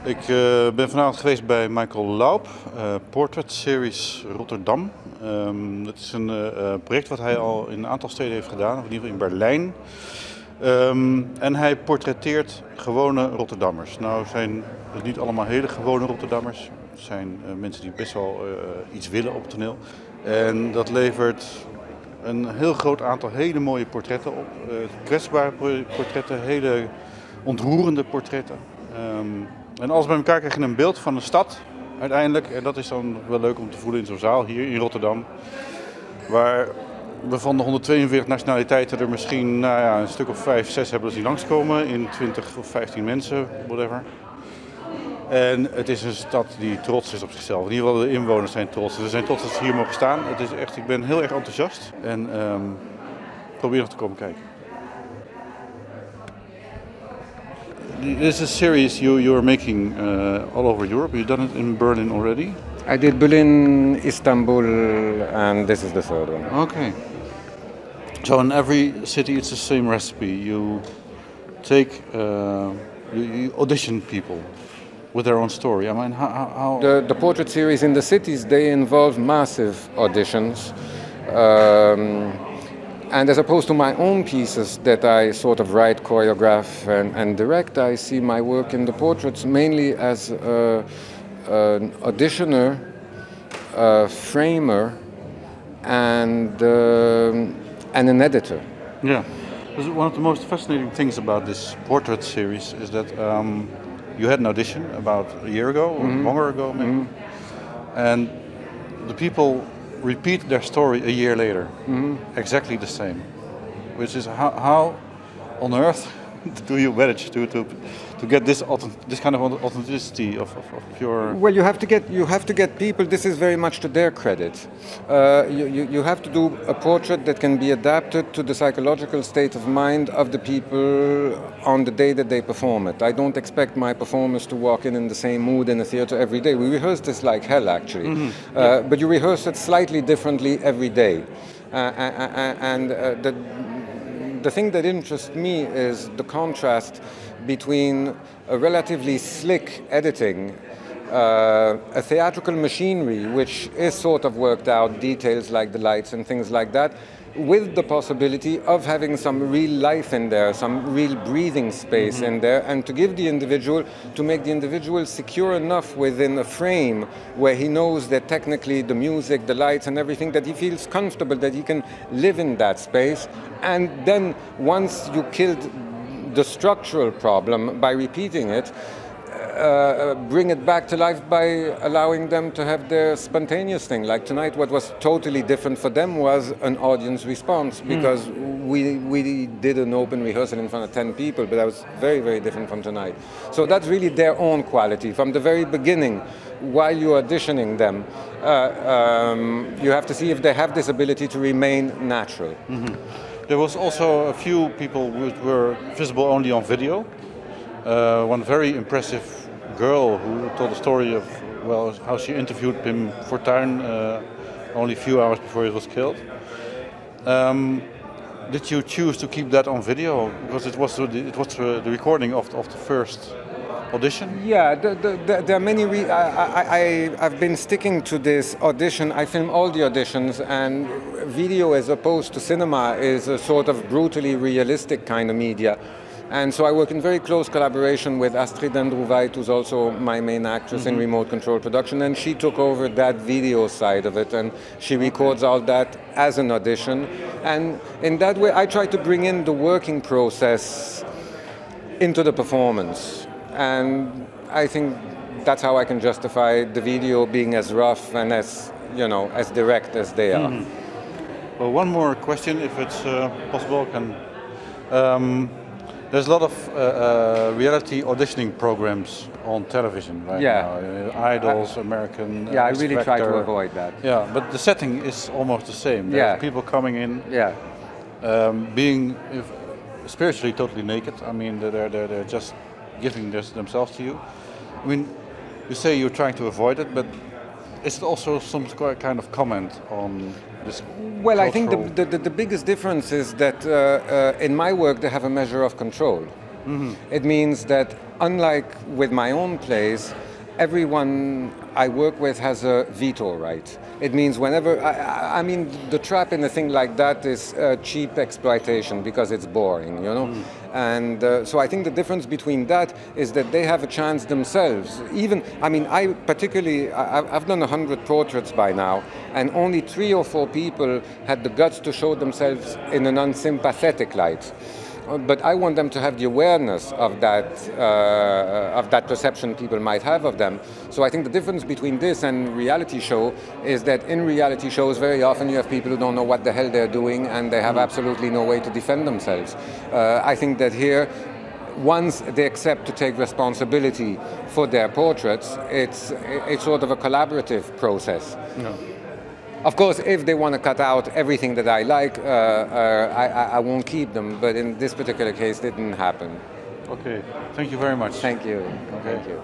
Ik ben vanavond geweest bij Michael Laub, Portrait Series Rotterdam. Dat is een project wat hij al in een aantal steden heeft gedaan, of in ieder geval in Berlijn. En hij portretteert gewone Rotterdammers. Nou zijn het niet allemaal hele gewone Rotterdammers. Het zijn mensen die best wel iets willen op het toneel. En dat levert een heel groot aantal hele mooie portretten op. Kwetsbare portretten, hele ontroerende portretten. En alles bij elkaar krijg je een beeld van een stad uiteindelijk. En dat is dan wel leuk om te voelen in zo'n zaal hier in Rotterdam. Waar we van de 142 nationaliteiten er misschien een stuk of 5, 6 hebben zien langskomen. In 20 of 15 mensen, whatever. En het is een stad die trots is op zichzelf. In ieder geval de inwoners zijn trots. Ze zijn trots dat ze hier mogen staan. Het is echt, ik ben heel erg enthousiast. En probeer nog te komen kijken. This is a series you're making all over Europe. You've done it in Berlin already? I did Berlin, Istanbul, and this is the third one. Okay. So in every city it's the same recipe. You take, you audition people with their own story. I mean, how... The portrait series in the cities, they involve massive auditions. And as opposed to my own pieces that I sort of write, choreograph and direct, I see my work in the portraits mainly as an auditioner, a framer, and an editor. Yeah. One of the most fascinating things about this portrait series is that you had an audition about a year ago, or longer ago maybe, and the people repeat their story a year later, exactly the same. Which is how on earth do you manage to get this kind of authenticity of your? Well, you have to get people. This is very much to their credit. You have to do a portrait that can be adapted to the psychological state of mind of the people on the day that they perform it. I don't expect my performers to walk in the same mood in a theater every day. We rehearse this like hell, actually, but you rehearse it slightly differently every day, and the thing that interests me is the contrast between a relatively slick editing, a theatrical machinery which is sort of worked out, details like the lights and things like that, with the possibility of having some real life in there, some real breathing space in there, and to give the individual, to make the individual secure enough within a frame where he knows that technically the music, the lights and everything, that he feels comfortable, that he can live in that space. And then once you killed the structural problem by repeating it, bring it back to life by allowing them to have their spontaneous thing. Like tonight, what was totally different for them was an audience response, because we did an open rehearsal in front of 10 people, but that was very, very different from tonight. So that's really their own quality. From the very beginning, while you're auditioning them, you have to see if they have this ability to remain natural. There was also a few people who were visible only on video. One very impressive girl who told the story of how she interviewed Pim Fortuyn only a few hours before he was killed. Did you choose to keep that on video because it was the recording of the first audition? Yeah, there are many. I've been sticking to this audition. I film all the auditions, and video, as opposed to cinema, is a sort of brutally realistic kind of media. And so I work in very close collaboration with Astrid Androuwait, who's also my main actress in remote control production, and she took over that video side of it, and she records all that as an audition. And in that way, I try to bring in the working process into the performance. And I think that's how I can justify the video being as rough and as direct as they are. Well, one more question, if it's possible. There's a lot of reality auditioning programs on television right now. Idols, American. Yeah, I really try to avoid that. Yeah, but the setting is almost the same. There's people coming in, being spiritually totally naked. I mean, they're just giving themselves to you. I mean, you say you're trying to avoid it, but is it also some kind of comment on this? Well, I think the biggest difference is that in my work they have a measure of control. It means that, unlike with my own plays, everyone I work with has a veto right. It means whenever, I mean, the trap in a thing like that is cheap exploitation because it's boring, you know? And so I think the difference between that is that they have a chance themselves. Even, I mean, I've done 100 portraits by now, and only 3 or 4 people had the guts to show themselves in an unsympathetic light. But I want them to have the awareness of that perception people might have of them. So I think the difference between this and reality show is that in reality shows very often you have people who don't know what the hell they're doing and they have absolutely no way to defend themselves. I think that here, once they accept to take responsibility for their portraits, it's sort of a collaborative process. No. Of course, if they want to cut out everything that I like, I won't keep them. But in this particular case, it didn't happen. Okay, thank you very much. Thank you. Okay. Thank you.